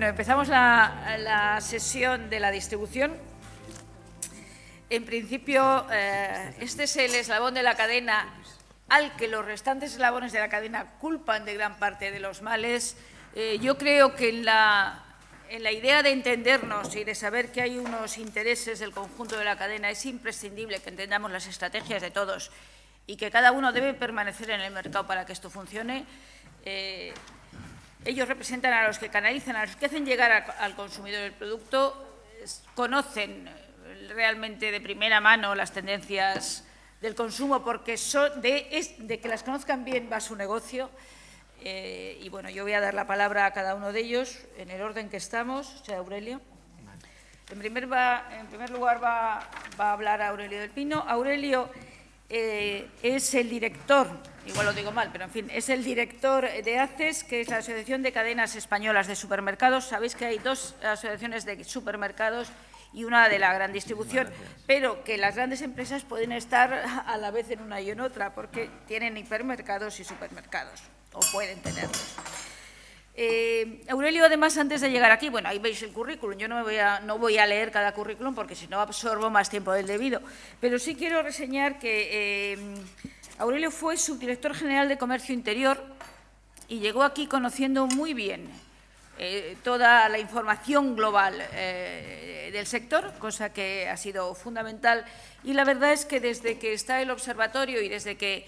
Bueno, empezamos la sesión de la distribución. En principio, este es el eslabón de la cadena al que los restantes eslabones de la cadena culpan de gran parte de los males. Yo creo que en la idea de entendernos y de saber que hay unos intereses del conjunto de la cadena, es imprescindible que entendamos las estrategias de todos y que cada uno debe permanecer en el mercado para que esto funcione. Ellos representan a los que canalizan, a los que hacen llegar al consumidor el producto, conocen realmente de primera mano las tendencias del consumo, porque de que las conozcan bien va su negocio. Y bueno, yo voy a dar la palabra a cada uno de ellos en el orden que estamos. O sea, Aurelio. En primer lugar va a hablar Aurelio del Pino. Aurelio es el director, igual lo digo mal, pero en fin, es el director de ACES, que es la Asociación de Cadenas Españolas de Supermercados. Sabéis que hay dos asociaciones de supermercados y una de la gran distribución, pero que las grandes empresas pueden estar a la vez en una y en otra, porque tienen hipermercados y supermercados, o pueden tenerlos. Aurelio, además, antes de llegar aquí, bueno, ahí veis el currículum, yo no voy a leer cada currículum porque si no absorbo más tiempo del debido, pero sí quiero reseñar que Aurelio fue subdirector general de Comercio Interior y llegó aquí conociendo muy bien toda la información global del sector, cosa que ha sido fundamental. Y la verdad es que desde que está el observatorio y desde que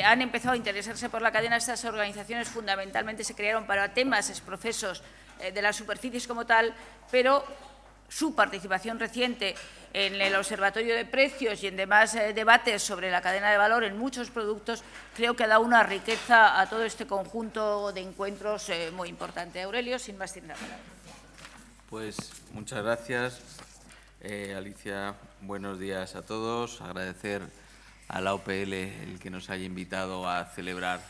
han empezado a interesarse por la cadena, estas organizaciones fundamentalmente se crearon para temas, procesos de las superficies como tal, pero su participación reciente en el Observatorio de Precios y en demás debates sobre la cadena de valor en muchos productos, creo que ha dado una riqueza a todo este conjunto de encuentros muy importante. Aurelio, sin más, tiene la palabra. Pues muchas gracias, Alicia. Buenos días a todos. Agradecer a la OPL el que nos haya invitado a celebrar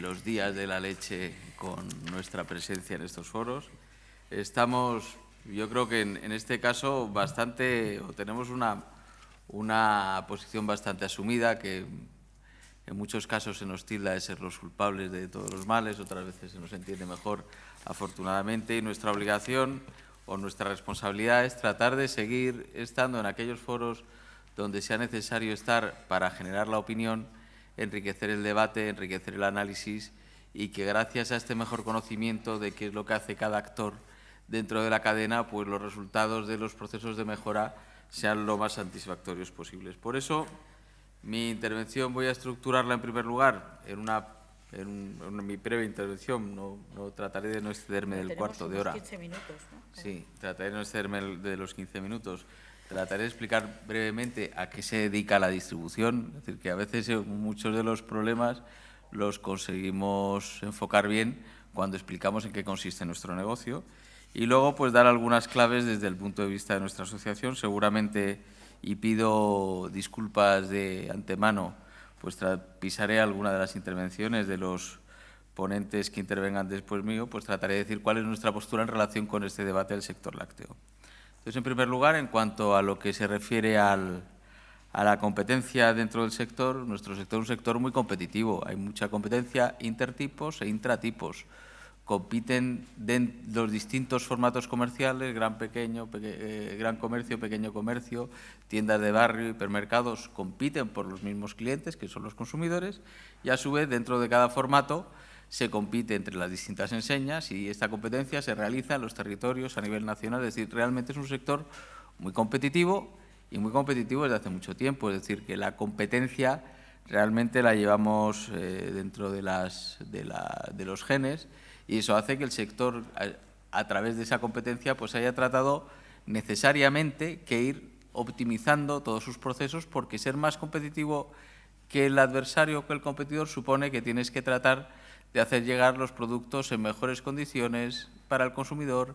los días de la leche con nuestra presencia en estos foros. Estamos, yo creo que en este caso, tenemos una posición bastante asumida, que en muchos casos se nos tilda de ser los culpables de todos los males, otras veces se nos entiende mejor, afortunadamente, y nuestra obligación o nuestra responsabilidad es tratar de seguir estando en aquellos foros donde sea necesario estar para generar la opinión, enriquecer el debate, enriquecer el análisis, y que gracias a este mejor conocimiento de qué es lo que hace cada actor dentro de la cadena, pues los resultados de los procesos de mejora sean lo más satisfactorios posibles. Por eso, mi intervención voy a estructurarla en primer lugar en mi breve intervención. No trataré de no excederme del cuarto de hora. 15 minutos, ¿no? Sí, trataré de no excederme de los 15 minutos. Trataré de explicar brevemente a qué se dedica la distribución. Es decir, que a veces muchos de los problemas los conseguimos enfocar bien cuando explicamos en qué consiste nuestro negocio. Y luego, pues, dar algunas claves desde el punto de vista de nuestra asociación. Seguramente, y pido disculpas de antemano, pues pisaré alguna de las intervenciones de los ponentes que intervengan después mío, pues trataré de decir cuál es nuestra postura en relación con este debate del sector lácteo. Entonces, en primer lugar, en cuanto a lo que se refiere a la competencia dentro del sector, nuestro sector es un sector muy competitivo. Hay mucha competencia intertipos e intratipos. Compiten los distintos formatos comerciales, gran comercio, pequeño comercio, tiendas de barrio, hipermercados, compiten por los mismos clientes, que son los consumidores, y a su vez, dentro de cada formato, se compite entre las distintas enseñas, y esta competencia se realiza en los territorios a nivel nacional. Es decir, realmente es un sector muy competitivo, y muy competitivo desde hace mucho tiempo. Es decir, que la competencia realmente la llevamos dentro de los genes, y eso hace que el sector, a través de esa competencia, pues haya tratado necesariamente que ir optimizando todos sus procesos, porque ser más competitivo que el adversario o que el competidor supone que tienes que tratar de hacer llegar los productos en mejores condiciones para el consumidor,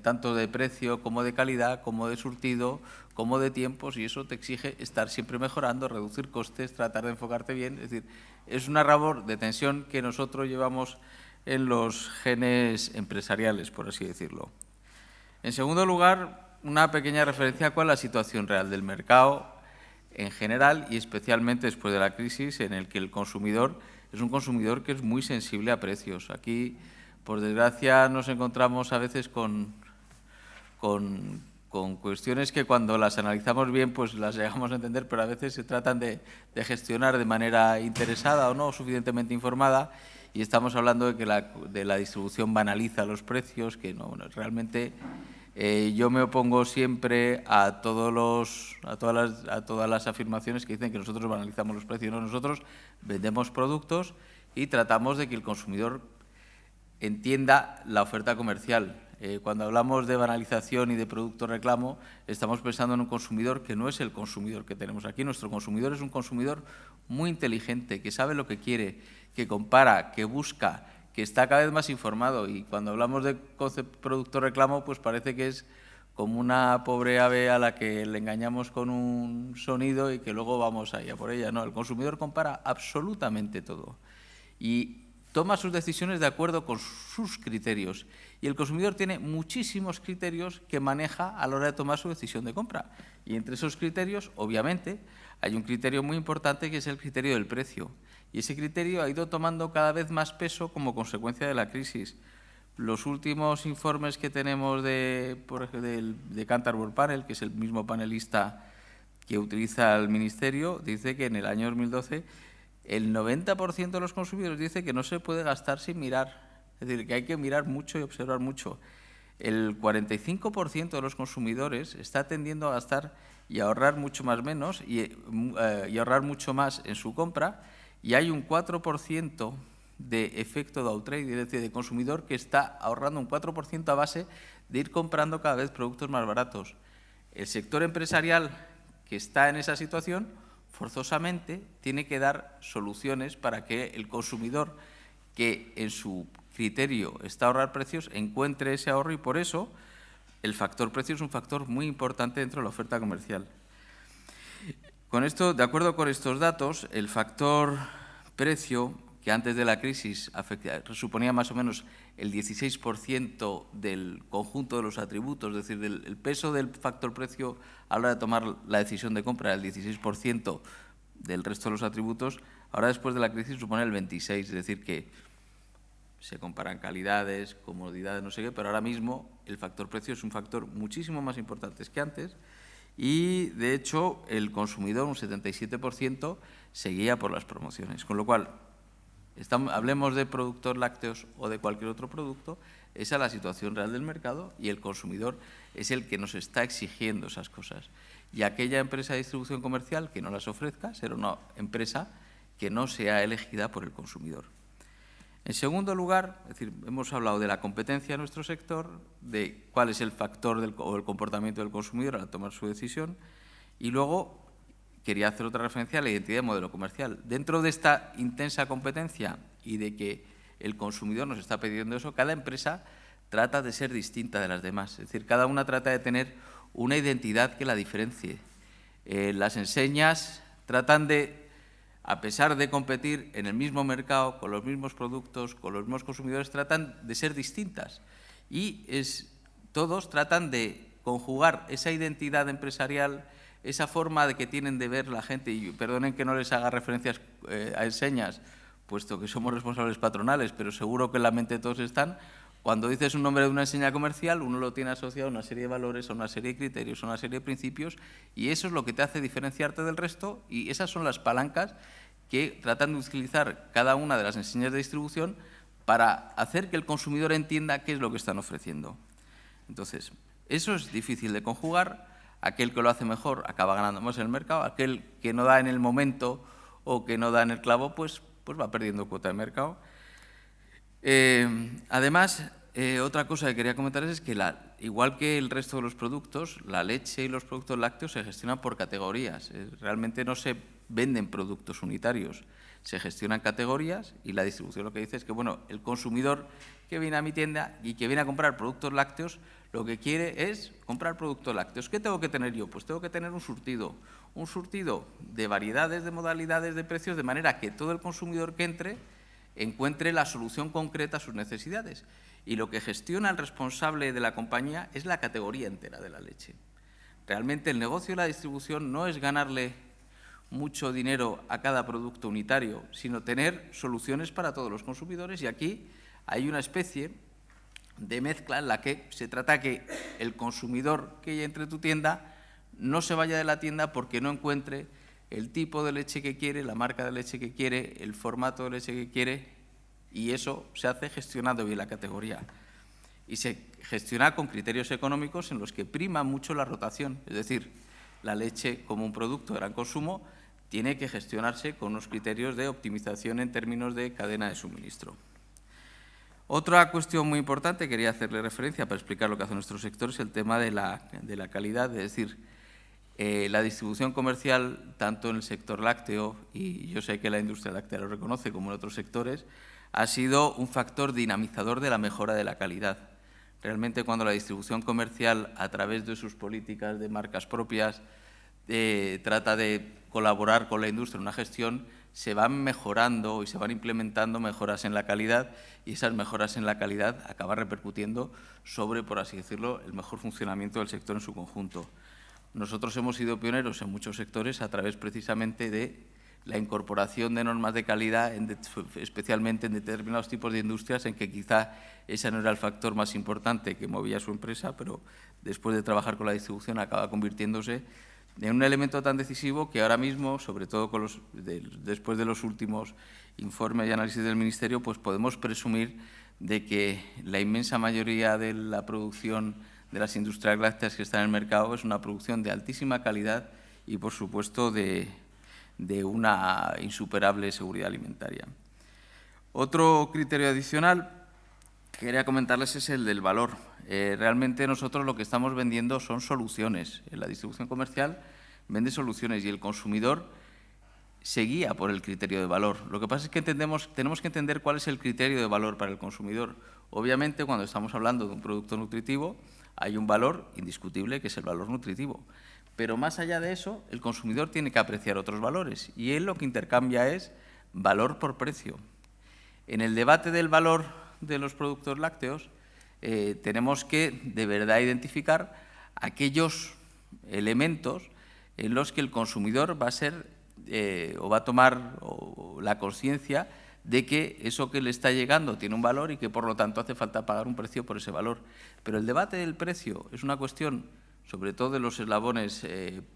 tanto de precio como de calidad, como de surtido, como de tiempos, y eso te exige estar siempre mejorando, reducir costes, tratar de enfocarte bien. Es decir, es una labor de tensión que nosotros llevamos en los genes empresariales, por así decirlo. En segundo lugar, una pequeña referencia a cuál es la situación real del mercado en general y especialmente después de la crisis, en el que el consumidor es un consumidor que es muy sensible a precios. Aquí por desgracia, nos encontramos a veces con cuestiones que cuando las analizamos bien pues las llegamos a entender, pero a veces se tratan de gestionar de manera interesada o no suficientemente informada, y estamos hablando de que la distribución banaliza los precios, que no, realmente yo me opongo siempre a todas las afirmaciones que dicen que nosotros banalizamos los precios. No, nosotros vendemos productos y tratamos de que el consumidor entienda la oferta comercial. Cuando hablamos de banalización y de producto reclamo, estamos pensando en un consumidor que no es el consumidor que tenemos aquí. Nuestro consumidor es un consumidor muy inteligente, que sabe lo que quiere, que compara, que busca, que está cada vez más informado. Y cuando hablamos de producto reclamo, pues parece que es como una pobre ave a la que le engañamos con un sonido y que luego vamos allá por ella. No, el consumidor compara absolutamente todo y toma sus decisiones de acuerdo con sus criterios. Y el consumidor tiene muchísimos criterios que maneja a la hora de tomar su decisión de compra. Y entre esos criterios, obviamente, hay un criterio muy importante que es el criterio del precio. Y ese criterio ha ido tomando cada vez más peso como consecuencia de la crisis. Los últimos informes que tenemos de Kantar Worldpanel, que es el mismo panelista que utiliza el Ministerio, dice que en el año 2012 el 90% de los consumidores dice que no se puede gastar sin mirar. Es decir, que hay que mirar mucho y observar mucho. El 45% de los consumidores está tendiendo a gastar y a ahorrar mucho más menos y ahorrar mucho más en su compra, y hay un 4% de efecto downtrade, es decir, de consumidor que está ahorrando un 4% a base de ir comprando cada vez productos más baratos. El sector empresarial que está en esa situación forzosamente tiene que dar soluciones para que el consumidor, que en su criterio está a ahorrar precios, encuentre ese ahorro, y por eso el factor precio es un factor muy importante dentro de la oferta comercial. Con esto, de acuerdo con estos datos, el factor precio, que antes de la crisis suponía más o menos el 16% del conjunto de los atributos, es decir, el peso del factor precio a la hora de tomar la decisión de compra, el 16% del resto de los atributos, ahora después de la crisis supone el 26%, es decir, que se comparan calidades, comodidades, no sé qué, pero ahora mismo el factor precio es un factor muchísimo más importante que antes, y de hecho el consumidor, un 77%, se guía por las promociones, con lo cual hablemos de productos lácteos o de cualquier otro producto, esa es la situación real del mercado, y el consumidor es el que nos está exigiendo esas cosas. Y aquella empresa de distribución comercial que no las ofrezca será una empresa que no sea elegida por el consumidor. En segundo lugar, es decir, hemos hablado de la competencia en nuestro sector, de cuál es el factor o el comportamiento del consumidor al tomar su decisión, y luego quería hacer otra referencia a la identidad de modelo comercial. Dentro de esta intensa competencia y de que el consumidor nos está pidiendo eso, cada empresa trata de ser distinta de las demás. Es decir, cada una trata de tener una identidad que la diferencie. Las enseñas tratan de, a pesar de competir en el mismo mercado, con los mismos productos, con los mismos consumidores, tratan de ser distintas. Y todos tratan de conjugar esa identidad empresarial, esa forma de que tienen de ver la gente, y perdonen que no les haga referencias a enseñas, puesto que somos responsables patronales, pero seguro que en la mente de todos están. Cuando dices un nombre de una enseña comercial, uno lo tiene asociado a una serie de valores, a una serie de criterios, a una serie de principios, y eso es lo que te hace diferenciarte del resto, y esas son las palancas que tratan de utilizar cada una de las enseñas de distribución para hacer que el consumidor entienda qué es lo que están ofreciendo. Entonces, eso es difícil de conjugar. Aquel que lo hace mejor acaba ganando más en el mercado, aquel que no da en el momento o que no da en el clavo, pues va perdiendo cuota de mercado. Además, otra cosa que quería comentar es que, igual que el resto de los productos, la leche y los productos lácteos se gestionan por categorías. Realmente no se venden productos unitarios, se gestionan categorías, y la distribución lo que dice es que, bueno, el consumidor que viene a mi tienda y que viene a comprar productos lácteos, lo que quiere es comprar productos lácteos. ¿Qué tengo que tener yo? Pues tengo que tener un surtido de variedades, de modalidades, de precios, de manera que todo el consumidor que entre encuentre la solución concreta a sus necesidades. Y lo que gestiona el responsable de la compañía es la categoría entera de la leche. Realmente el negocio de la distribución no es ganarle mucho dinero a cada producto unitario, sino tener soluciones para todos los consumidores, y aquí hay una especie de mezcla en la que se trata que el consumidor que entre en tu tienda no se vaya de la tienda porque no encuentre el tipo de leche que quiere, la marca de leche que quiere, el formato de leche que quiere, y eso se hace gestionando bien la categoría. Y se gestiona con criterios económicos en los que prima mucho la rotación, es decir, la leche como un producto de gran consumo tiene que gestionarse con unos criterios de optimización en términos de cadena de suministro. Otra cuestión muy importante, quería hacerle referencia para explicar lo que hace nuestro sector, es el tema de la calidad, es decir, la distribución comercial, tanto en el sector lácteo, y yo sé que la industria láctea lo reconoce como en otros sectores, ha sido un factor dinamizador de la mejora de la calidad. Realmente, cuando la distribución comercial, a través de sus políticas de marcas propias, trata de colaborar con la industria en una gestión, se van mejorando y se van implementando mejoras en la calidad, y esas mejoras en la calidad acaban repercutiendo sobre, por así decirlo, el mejor funcionamiento del sector en su conjunto. Nosotros hemos sido pioneros en muchos sectores a través precisamente de la incorporación de normas de calidad, especialmente en determinados tipos de industrias en que quizá ese no era el factor más importante que movía su empresa, pero después de trabajar con la distribución acaba convirtiéndose en un elemento tan decisivo que ahora mismo, sobre todo después de los últimos informes y análisis del Ministerio, pues podemos presumir de que la inmensa mayoría de la producción de las industrias lácteas que están en el mercado es una producción de altísima calidad y, por supuesto, de una insuperable seguridad alimentaria. Otro criterio adicional que quería comentarles es el del valor. Realmente nosotros lo que estamos vendiendo son soluciones. En la distribución comercial vende soluciones y el consumidor se guía por el criterio de valor. Lo que pasa es que tenemos que entender cuál es el criterio de valor para el consumidor. Obviamente, cuando estamos hablando de un producto nutritivo, hay un valor indiscutible que es el valor nutritivo. Pero más allá de eso, el consumidor tiene que apreciar otros valores y él lo que intercambia es valor por precio. En el debate del valor de los productos lácteos tenemos que de verdad identificar aquellos elementos en los que el consumidor va a ser o va a tomar la conciencia de que eso que le está llegando tiene un valor y que, por lo tanto, hace falta pagar un precio por ese valor. Pero el debate del precio es una cuestión, sobre todo de los eslabones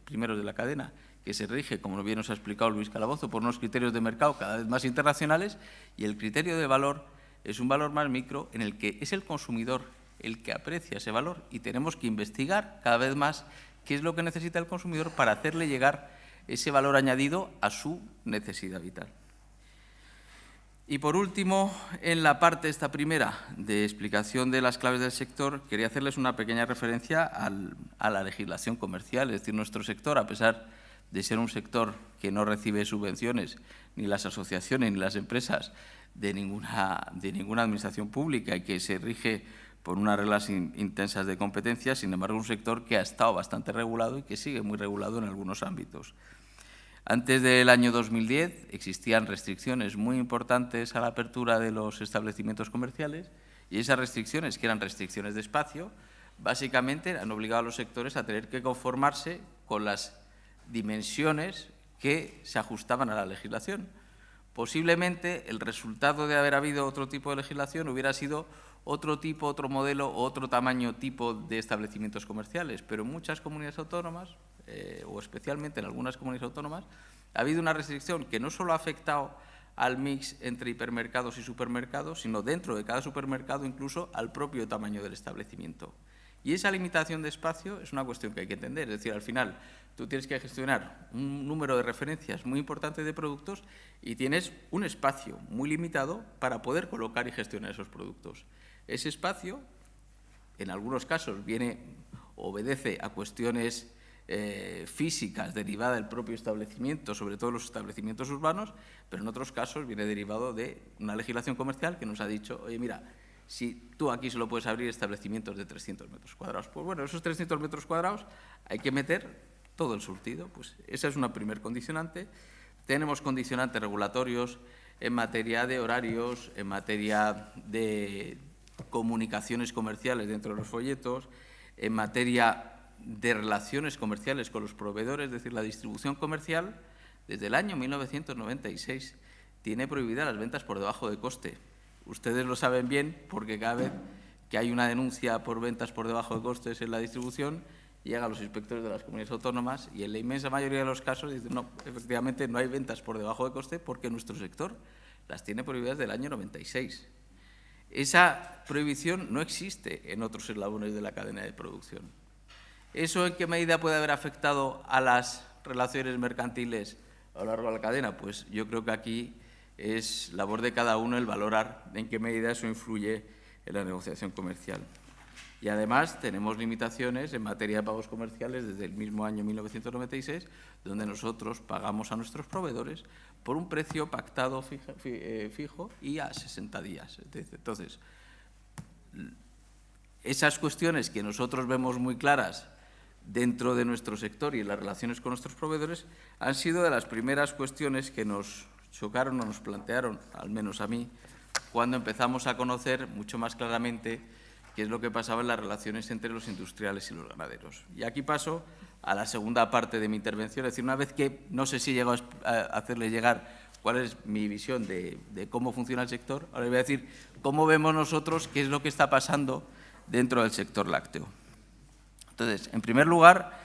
primeros de la cadena, que se rige, como bien nos ha explicado Luis Calabozo, por unos criterios de mercado cada vez más internacionales, y el criterio de valor es un valor más micro en el que es el consumidor el que aprecia ese valor y tenemos que investigar cada vez más qué es lo que necesita el consumidor para hacerle llegar ese valor añadido a su necesidad vital. Y, por último, en la parte esta primera de explicación de las claves del sector, quería hacerles una pequeña referencia a la legislación comercial. Es decir, nuestro sector, a pesar de ser un sector que no recibe subvenciones, ni las asociaciones ni las empresas de ninguna administración pública y que se rige por unas reglas intensas de competencia, sin embargo, un sector que ha estado bastante regulado y que sigue muy regulado en algunos ámbitos. Antes del año 2010 existían restricciones muy importantes a la apertura de los establecimientos comerciales y esas restricciones, que eran restricciones de espacio, básicamente han obligado a los sectores a tener que conformarse con las dimensiones que se ajustaban a la legislación. Posiblemente el resultado de haber habido otro tipo de legislación hubiera sido otro tipo, otro modelo o otro tamaño tipo de establecimientos comerciales, pero en muchas comunidades autónomas, o especialmente en algunas comunidades autónomas, ha habido una restricción que no solo ha afectado al mix entre hipermercados y supermercados, sino dentro de cada supermercado incluso al propio tamaño del establecimiento. Y esa limitación de espacio es una cuestión que hay que entender. Es decir, al final tú tienes que gestionar un número de referencias muy importante de productos y tienes un espacio muy limitado para poder colocar y gestionar esos productos. Ese espacio, en algunos casos, obedece a cuestiones físicas derivadas del propio establecimiento, sobre todo los establecimientos urbanos, pero en otros casos viene derivado de una legislación comercial que nos ha dicho, oye, mira, si tú aquí solo puedes abrir establecimientos de 300 metros cuadrados, pues bueno, esos 300 metros cuadrados hay que meter todo el surtido. Pues esa es una primer condicionante. Tenemos condicionantes regulatorios en materia de horarios, en materia de comunicaciones comerciales dentro de los folletos, en materia de relaciones comerciales con los proveedores. Es decir, la distribución comercial desde el año 1996 tiene prohibidas las ventas por debajo de coste. ustedes lo saben bien porque cada vez que hay una denuncia por ventas por debajo de costes en la distribución, llega a los inspectores de las comunidades autónomas y en la inmensa mayoría de los casos dicen no, efectivamente no hay ventas por debajo de coste porque nuestro sector las tiene prohibidas del año 96. Esa prohibición no existe en otros eslabones de la cadena de producción. ¿Eso en qué medida puede haber afectado a las relaciones mercantiles a lo largo de la cadena? Pues yo creo que aquí es labor de cada uno el valorar en qué medida eso influye en la negociación comercial. Y además tenemos limitaciones en materia de pagos comerciales desde el mismo año 1996, donde nosotros pagamos a nuestros proveedores por un precio pactado fijo y a 60 días. Entonces, esas cuestiones que nosotros vemos muy claras dentro de nuestro sector y en las relaciones con nuestros proveedores han sido de las primeras cuestiones que nos chocaron o nos plantearon, al menos a mí, cuando empezamos a conocer mucho más claramente qué es lo que pasaba en las relaciones entre los industriales y los ganaderos. Y aquí paso a la segunda parte de mi intervención, es decir, una vez que no sé si llego a hacerles llegar cuál es mi visión de cómo funciona el sector, ahora les voy a decir cómo vemos nosotros qué es lo que está pasando dentro del sector lácteo. Entonces, en primer lugar,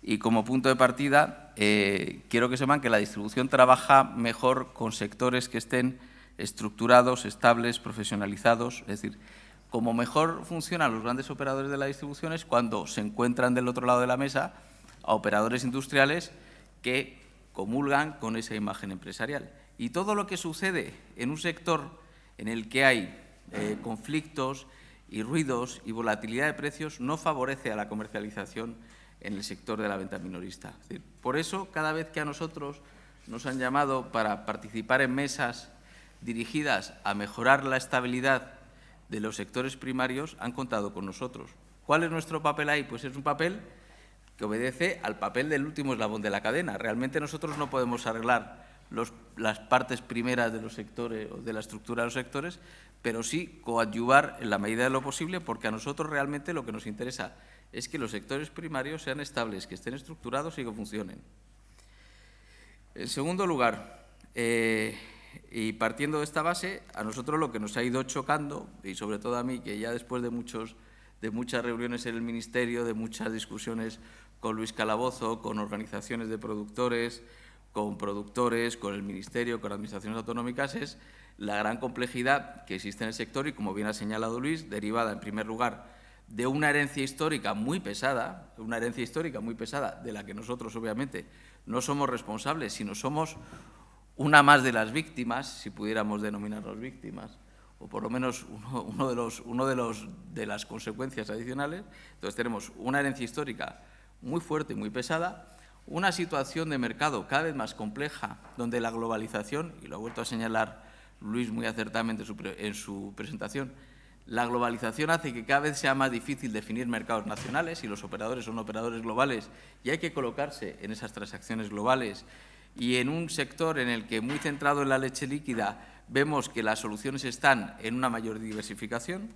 y como punto de partida, quiero que sepan que la distribución trabaja mejor con sectores que estén estructurados, estables, profesionalizados, es decir, como mejor funcionan los grandes operadores de la distribución es cuando se encuentran del otro lado de la mesa a operadores industriales que comulgan con esa imagen empresarial. Y todo lo que sucede en un sector en el que hay conflictos y ruidos y volatilidad de precios no favorece a la comercialización en el sector de la venta minorista. Es decir, por eso, cada vez que a nosotros nos han llamado para participar en mesas dirigidas a mejorar la estabilidad de los sectores primarios, han contado con nosotros. ¿Cuál es nuestro papel ahí? Pues es un papel que obedece al papel del último eslabón de la cadena. Realmente nosotros no podemos arreglar las partes primeras de los sectores o de la estructura de los sectores, pero sí coadyuvar en la medida de lo posible, porque a nosotros realmente lo que nos interesa es que los sectores primarios sean estables, que estén estructurados y que funcionen. En segundo lugar, y partiendo de esta base, a nosotros lo que nos ha ido chocando, y sobre todo a mí, que ya después de muchas reuniones en el Ministerio, de muchas discusiones con Luis Calabozo, con organizaciones de productores, con el Ministerio, con administraciones autonómicas, es la gran complejidad que existe en el sector y, como bien ha señalado Luis, derivada, en primer lugar, de una herencia histórica muy pesada, de la que nosotros, obviamente, no somos responsables, sino somos una más de las víctimas, si pudiéramos denominarnos víctimas, o por lo menos de las consecuencias adicionales. Entonces, tenemos una herencia histórica muy fuerte y muy pesada, una situación de mercado cada vez más compleja, donde la globalización, y lo ha vuelto a señalar Luis muy acertadamente en su presentación, la globalización hace que cada vez sea más difícil definir mercados nacionales y los operadores son operadores globales y hay que colocarse en esas transacciones globales. Y en un sector en el que, muy centrado en la leche líquida, vemos que las soluciones están en una mayor diversificación.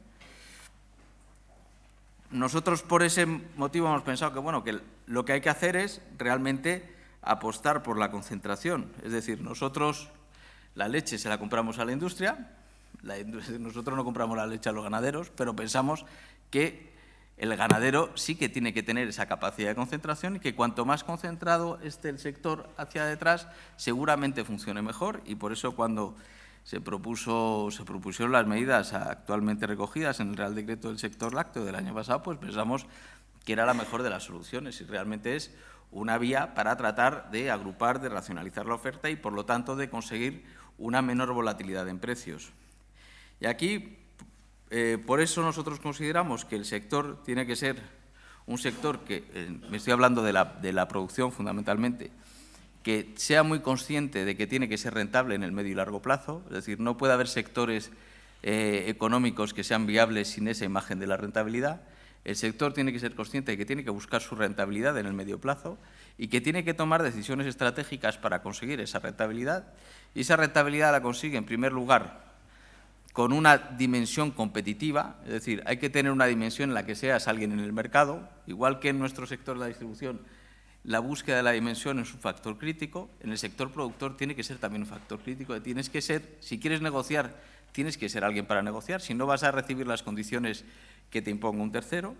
Nosotros, por ese motivo, hemos pensado que, bueno, que lo que hay que hacer es realmente apostar por la concentración. Es decir, nosotros la leche se la compramos a la industria, nosotros no compramos la leche a los ganaderos, pero pensamos que el ganadero sí que tiene que tener esa capacidad de concentración y que cuanto más concentrado esté el sector hacia detrás, seguramente funcione mejor. Y por eso, cuando se propusieron las medidas actualmente recogidas en el Real Decreto del sector lácteo del año pasado, pues pensamos que era la mejor de las soluciones y realmente es una vía para tratar de agrupar, de racionalizar la oferta y, por lo tanto, de conseguir una menor volatilidad en precios. Y aquí, por eso nosotros consideramos que el sector tiene que ser un sector que, me estoy hablando de la producción fundamentalmente, que sea muy consciente de que tiene que ser rentable en el medio y largo plazo, es decir, no puede haber sectores económicos que sean viables sin esa imagen de la rentabilidad. El sector tiene que ser consciente de que tiene que buscar su rentabilidad en el medio plazo y que tiene que tomar decisiones estratégicas para conseguir esa rentabilidad. Y esa rentabilidad la consigue, en primer lugar, con una dimensión competitiva, es decir, hay que tener una dimensión en la que seas alguien en el mercado, igual que en nuestro sector de la distribución, la búsqueda de la dimensión es un factor crítico, en el sector productor tiene que ser también un factor crítico, tienes que ser, si quieres negociar tienes que ser alguien para negociar, si no vas a recibir las condiciones que te imponga un tercero.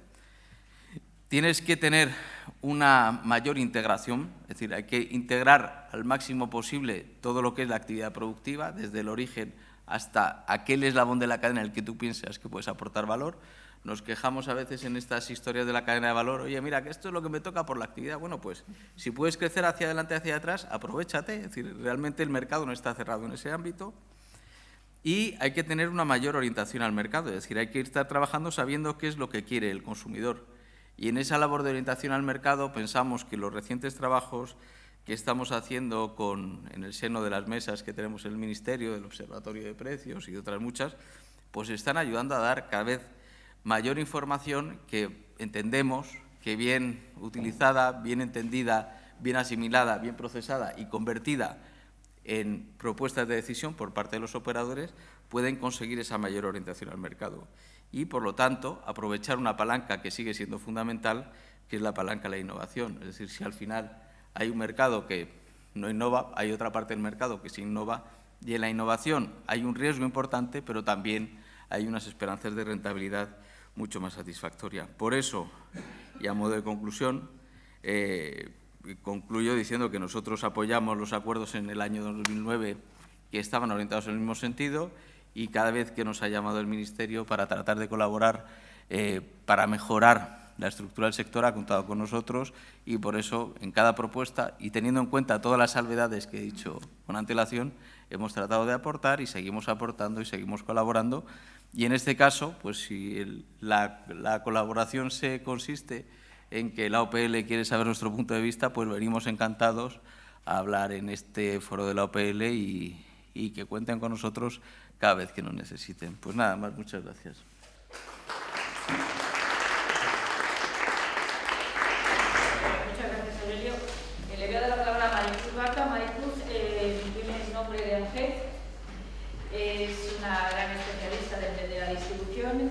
Tienes que tener una mayor integración, es decir, hay que integrar al máximo posible todo lo que es la actividad productiva, desde el origen hasta aquel eslabón de la cadena en el que tú piensas que puedes aportar valor. Nos quejamos a veces en estas historias de la cadena de valor, oye, mira, que esto es lo que me toca por la actividad. Bueno, pues si puedes crecer hacia adelante, hacia atrás, aprovéchate. Es decir, realmente el mercado no está cerrado en ese ámbito. Y hay que tener una mayor orientación al mercado, es decir, hay que estar trabajando sabiendo qué es lo que quiere el consumidor. Y en esa labor de orientación al mercado pensamos que los recientes trabajos que estamos haciendo en el seno de las mesas que tenemos en el Ministerio, del Observatorio de Precios y otras muchas, pues están ayudando a dar cada vez mayor información que entendemos que bien utilizada, bien entendida, bien asimilada, bien procesada y convertida en propuestas de decisión por parte de los operadores, pueden conseguir esa mayor orientación al mercado. Y, por lo tanto, aprovechar una palanca que sigue siendo fundamental, que es la palanca de la innovación. Es decir, si al final hay un mercado que no innova, hay otra parte del mercado que sí innova, y en la innovación hay un riesgo importante, pero también hay unas esperanzas de rentabilidad mucho más satisfactoria. Por eso, y a modo de conclusión, concluyo diciendo que nosotros apoyamos los acuerdos en el año 2009 que estaban orientados en el mismo sentido y cada vez que nos ha llamado el Ministerio para tratar de colaborar para mejorar la estructura del sector ha contado con nosotros y por eso en cada propuesta y teniendo en cuenta todas las salvedades que he dicho con antelación hemos tratado de aportar y seguimos aportando y seguimos colaborando. Y en este caso, pues si la colaboración se consiste en que la OPL quiere saber nuestro punto de vista, pues venimos encantados a hablar en este foro de la OPL y que cuenten con nosotros cada vez que nos necesiten. Pues nada más, muchas gracias. Muchas gracias, Aurelio. Le voy a dar la palabra a Maricruz Vaca. Maricruz viene en nombre de ANGET. Es una gran especialista de la distribución,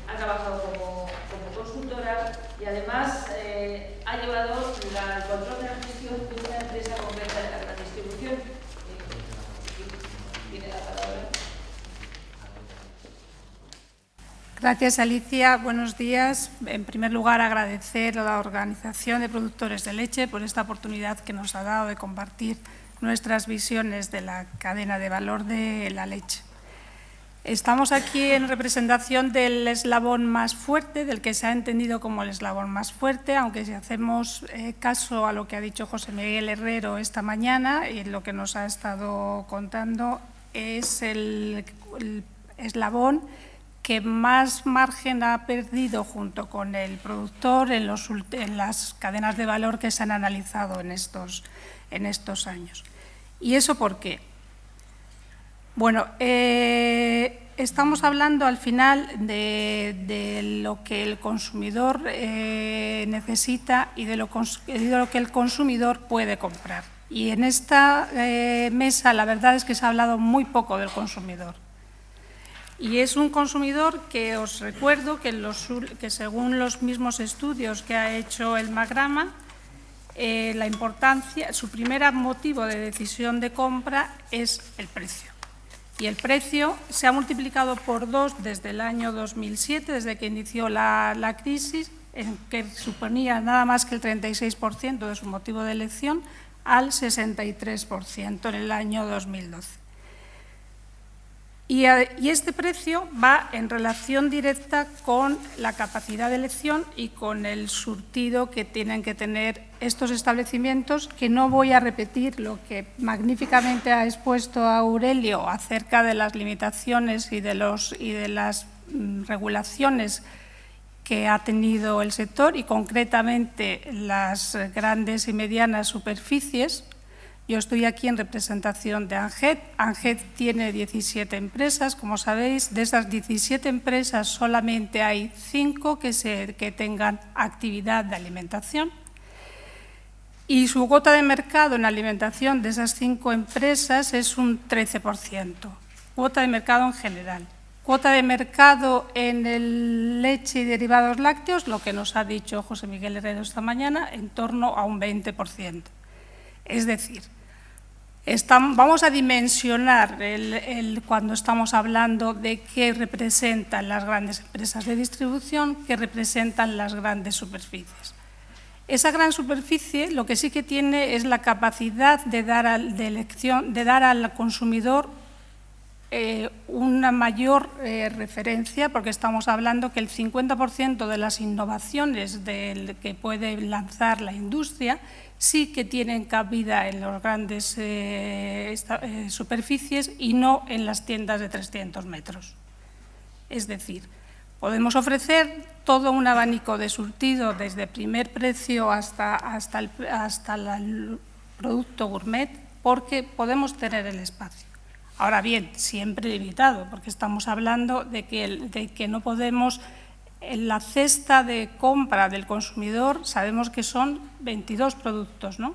ha trabajado como consultora y además ha llevado el control de la gestión de una empresa completa de la gran distribución. Tiene la palabra. Gracias, Alicia. Buenos días. En primer lugar, agradecer a la Organización de Productores de Leche por esta oportunidad que nos ha dado de compartir nuestras visiones de la cadena de valor de la leche. Estamos aquí en representación del eslabón más fuerte, del que se ha entendido como el eslabón más fuerte, aunque si hacemos caso a lo que ha dicho José Miguel Herrero esta mañana y lo que nos ha estado contando, es el eslabón que más margen ha perdido junto con el productor en las cadenas de valor que se han analizado en estos años. ¿Y eso por qué? Bueno, estamos hablando al final de lo que el consumidor necesita y de lo que el consumidor puede comprar. Y en esta mesa la verdad es que se ha hablado muy poco del consumidor. Y es un consumidor que os recuerdo que según los mismos estudios que ha hecho el Magrama, la importancia, su primer motivo de decisión de compra es el precio. Y el precio se ha multiplicado por 2 desde el año 2007, desde que inició la crisis, en que suponía nada más que el 36% de su motivo de elección, al 63% en el año 2012. Y este precio va en relación directa con la capacidad de elección y con el surtido que tienen que tener estos establecimientos, que no voy a repetir lo que magníficamente ha expuesto Aurelio acerca de las limitaciones y de las regulaciones que ha tenido el sector y concretamente las grandes y medianas superficies. Yo estoy aquí en representación de ANGET. ANGET tiene 17 empresas, como sabéis. De esas 17 empresas solamente hay 5 que tengan actividad de alimentación. Y su cuota de mercado en alimentación de esas 5 empresas es un 13%. Cuota de mercado en general. Cuota de mercado en el leche y derivados lácteos, lo que nos ha dicho José Miguel Herrero esta mañana, en torno a un 20%. Es decir, Vamos a dimensionar cuando estamos hablando de qué representan las grandes empresas de distribución, qué representan las grandes superficies. Esa gran superficie lo que sí que tiene es la capacidad de dar al consumidor una mayor referencia, porque estamos hablando que el 50% de las innovaciones que puede lanzar la industria sí que tienen cabida en las grandes superficies y no en las tiendas de 300 metros. Es decir, podemos ofrecer todo un abanico de surtido desde primer precio hasta el producto gourmet, porque podemos tener el espacio. Ahora bien, siempre limitado, porque estamos hablando de que no podemos, en la cesta de compra del consumidor sabemos que son 22 productos, ¿no?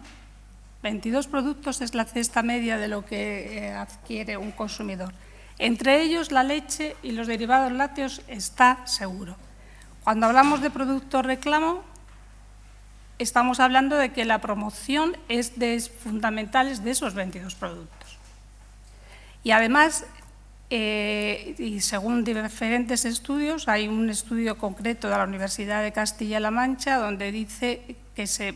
22 productos es la cesta media de lo que adquiere un consumidor. Entre ellos la leche y los derivados lácteos está seguro. Cuando hablamos de producto reclamo, estamos hablando de que la promoción es fundamental de esos 22 productos. Y además, y según diferentes estudios, hay un estudio concreto de la Universidad de Castilla-La Mancha donde dice que se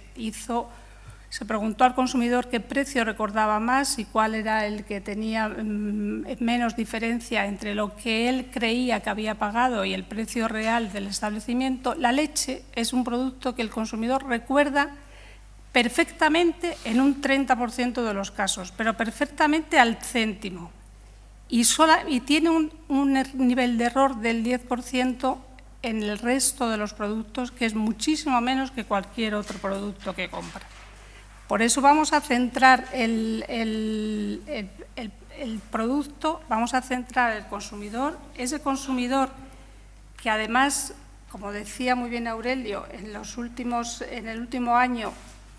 preguntó al consumidor qué precio recordaba más y cuál era el que tenía menos diferencia entre lo que él creía que había pagado y el precio real del establecimiento. La leche es un producto que el consumidor recuerda perfectamente en un 30% de los casos, pero perfectamente al céntimo. Y tiene un nivel de error del 10% en el resto de los productos, que es muchísimo menos que cualquier otro producto que compra. Por eso vamos a centrar el producto, vamos a centrar el consumidor, ese consumidor que además, como decía muy bien Aurelio, en el último año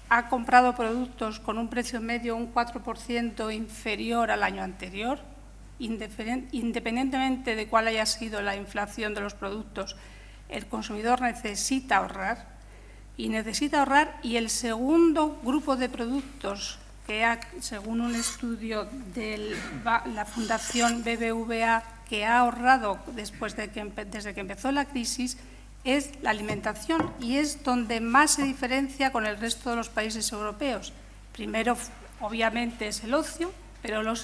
ha comprado productos con un precio medio un 4% inferior al año anterior, independientemente de cuál haya sido la inflación de los productos, el consumidor necesita ahorrar y el segundo grupo de productos que según un estudio de la Fundación BBVA, que ha ahorrado desde que empezó la crisis, es la alimentación, y es donde más se diferencia con el resto de los países europeos. Primero, obviamente, es el ocio, pero el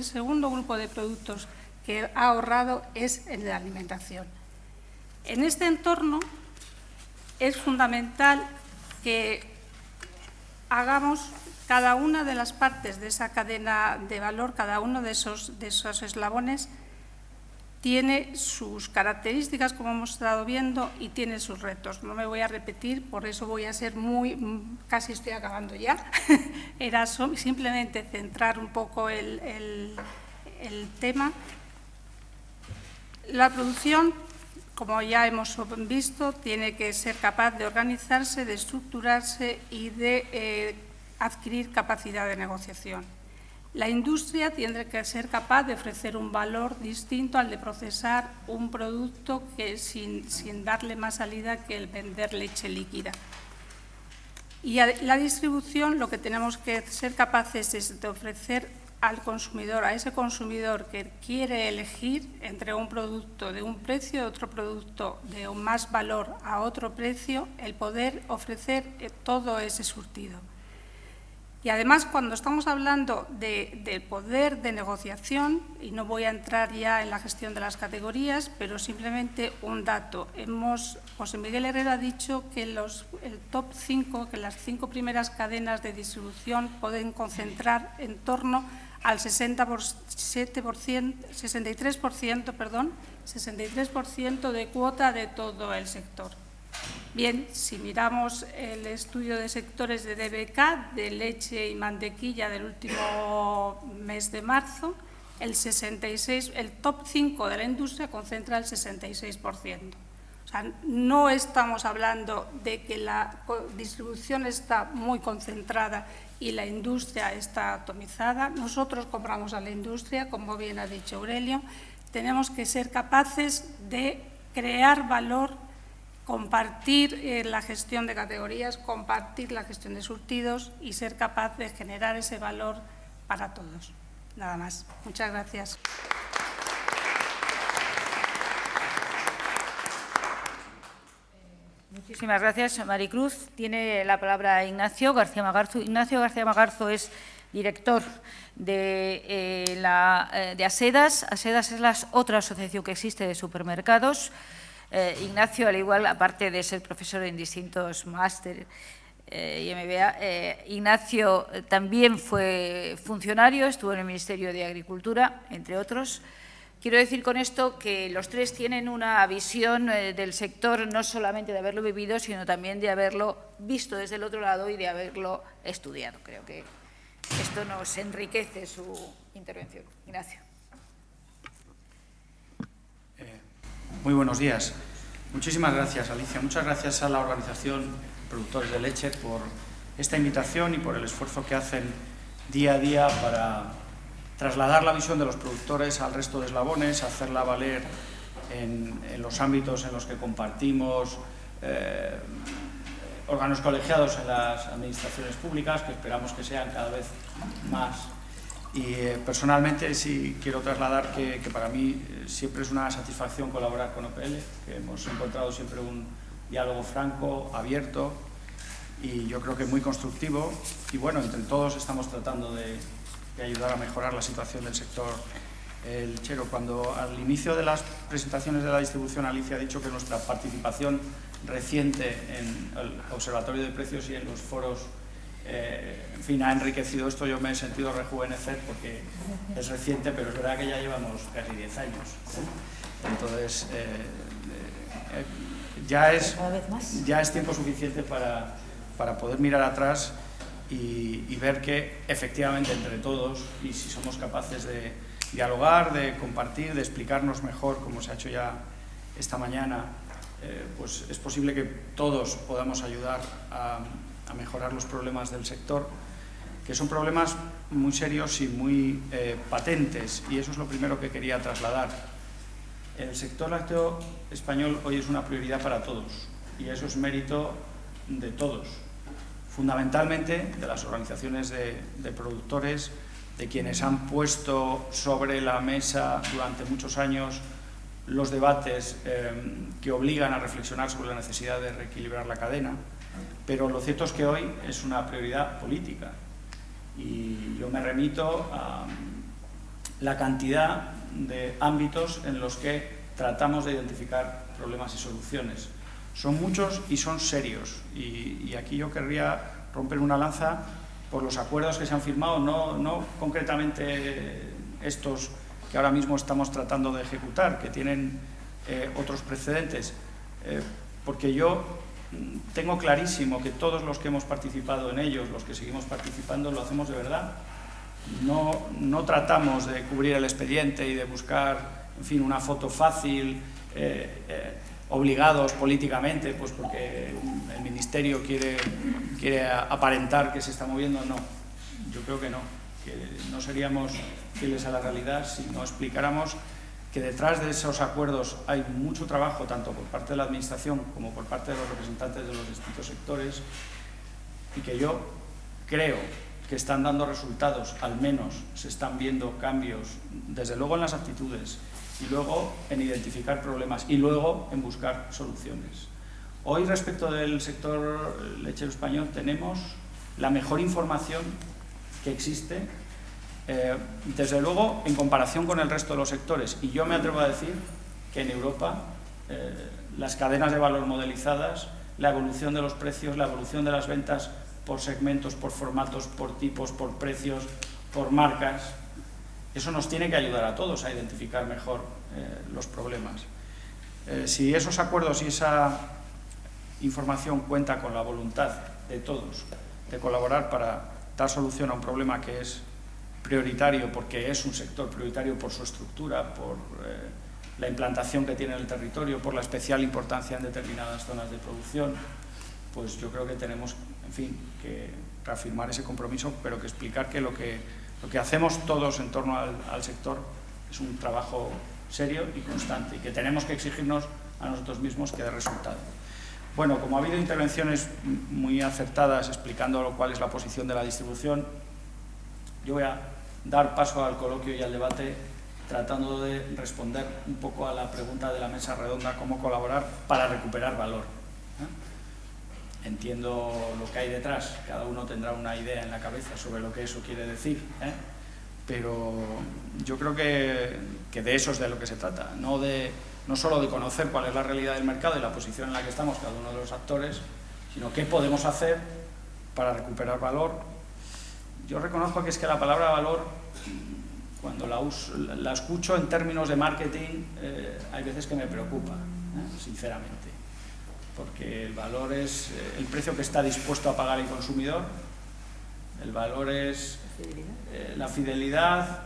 segundo grupo de productos que ha ahorrado es el de la alimentación. En este entorno es fundamental que hagamos cada una de las partes de esa cadena de valor, cada uno de esos eslabones tiene sus características, como hemos estado viendo, y tiene sus retos. No me voy a repetir, por eso voy a ser casi estoy acabando ya. Era simplemente centrar un poco el tema. La producción, como ya hemos visto, tiene que ser capaz de organizarse, de estructurarse y de adquirir capacidad de negociación. La industria tiene que ser capaz de ofrecer un valor distinto al de procesar un producto sin darle más salida que el vender leche líquida. Y a la distribución lo que tenemos que ser capaces es de ofrecer al consumidor, a ese consumidor que quiere elegir entre un producto de un precio y otro producto de un más valor a otro precio, el poder ofrecer todo ese surtido. Y además, cuando estamos hablando de poder de negociación, y no voy a entrar ya en la gestión de las categorías, pero simplemente un dato. José Miguel Herrero ha dicho que el top 5, que las 5 primeras cadenas de distribución pueden concentrar en torno al 63% de cuota de todo el sector. Bien, si miramos el estudio de sectores de DBK, de leche y mantequilla del último mes de marzo, el top 5 de la industria concentra el 66%. O sea, no estamos hablando de que la distribución está muy concentrada y la industria está atomizada. Nosotros compramos a la industria, como bien ha dicho Aurelio. Tenemos que ser capaces de crear valor, compartir la gestión de categorías, compartir la gestión de surtidos y ser capaz de generar ese valor para todos. Nada más. Muchas gracias. Muchísimas gracias, Maricruz. Tiene la palabra Ignacio García Magarzo. Ignacio García Magarzo es director de ASEDAS. ASEDAS es la otra asociación que existe de supermercados. Ignacio, al igual, aparte de ser profesor en distintos másteres y MBA, Ignacio también fue funcionario, estuvo en el Ministerio de Agricultura, entre otros. Quiero decir con esto que los tres tienen una visión del sector no solamente de haberlo vivido, sino también de haberlo visto desde el otro lado y de haberlo estudiado. Creo que esto nos enriquece su intervención. Ignacio. Muy buenos días. Muchísimas gracias, Alicia. Muchas gracias a la organización Productores de Leche por esta invitación y por el esfuerzo que hacen día a día para trasladar la visión de los productores al resto de eslabones, hacerla valer en los ámbitos en los que compartimos órganos colegiados en las administraciones públicas, que esperamos que sean cada vez más. Y personalmente sí quiero trasladar que para mí siempre es una satisfacción colaborar con OPL, que hemos encontrado siempre un diálogo franco, abierto y yo creo que muy constructivo. Y bueno, entre todos estamos tratando de ayudar a mejorar la situación del sector lechero. Cuando al inicio de las presentaciones de la distribución Alicia ha dicho que nuestra participación reciente en el Observatorio de Precios y en los foros en fin, ha enriquecido esto, yo me he sentido rejuvenecer porque es reciente, pero es verdad que ya llevamos casi 10 años. Entonces, ya es tiempo suficiente para poder mirar atrás y ver que efectivamente entre todos, y si somos capaces de dialogar, de compartir, de explicarnos mejor, como se ha hecho ya esta mañana, pues es posible que todos podamos ayudar a mejorar los problemas del sector, que son problemas muy serios y muy patentes, y eso es lo primero que quería trasladar. El sector lácteo español hoy es una prioridad para todos, y eso es mérito de todos, fundamentalmente de las organizaciones de productores, de quienes han puesto sobre la mesa durante muchos años los debates que obligan a reflexionar sobre la necesidad de reequilibrar la cadena. Pero lo cierto es que hoy es una prioridad política y yo me remito a la cantidad de ámbitos en los que tratamos de identificar problemas y soluciones. Son muchos y son serios y aquí yo querría romper una lanza por los acuerdos que se han firmado, no concretamente estos que ahora mismo estamos tratando de ejecutar, que tienen otros precedentes, porque yo tengo clarísimo que todos los que hemos participado en ellos, los que seguimos participando, lo hacemos de verdad. No tratamos de cubrir el expediente y de buscar, en fin, una foto fácil, obligados políticamente, pues porque el Ministerio quiere aparentar que se está moviendo. No, yo creo que no seríamos fieles a la realidad si no explicáramos que detrás de esos acuerdos hay mucho trabajo, tanto por parte de la Administración como por parte de los representantes de los distintos sectores, y que yo creo que están dando resultados, al menos se están viendo cambios, desde luego en las actitudes, y luego en identificar problemas, y luego en buscar soluciones. Hoy, respecto del sector lechero español, tenemos la mejor información que existe, desde luego en comparación con el resto de los sectores, y yo me atrevo a decir que en Europa las cadenas de valor modelizadas, la evolución de los precios, la evolución de las ventas por segmentos, por formatos, por tipos, por precios, por marcas, eso nos tiene que ayudar a todos a identificar mejor los problemas. Si esos acuerdos y esa información cuenta con la voluntad de todos de colaborar para dar solución a un problema que es prioritario, porque es un sector prioritario por su estructura, por la implantación que tiene en el territorio, por la especial importancia en determinadas zonas de producción, pues yo creo que tenemos, en fin, que reafirmar ese compromiso, pero que explicar que lo que hacemos todos en torno al sector es un trabajo serio y constante, y que tenemos que exigirnos a nosotros mismos que dé resultado. Bueno, como ha habido intervenciones muy acertadas explicando cuál es la posición de la distribución, yo voy a dar paso al coloquio y al debate, tratando de responder un poco a la pregunta de la mesa redonda, cómo colaborar para recuperar valor. Entiendo lo que hay detrás, cada uno tendrá una idea en la cabeza sobre lo que eso quiere decir, pero yo creo que de eso es de lo que se trata, no solo de conocer cuál es la realidad del mercado y la posición en la que estamos cada uno de los actores, sino qué podemos hacer para recuperar valor. Yo reconozco que es que la palabra valor, cuando la escucho en términos de marketing, hay veces que me preocupa, sinceramente. Porque el valor es el precio que está dispuesto a pagar el consumidor, el valor es la fidelidad,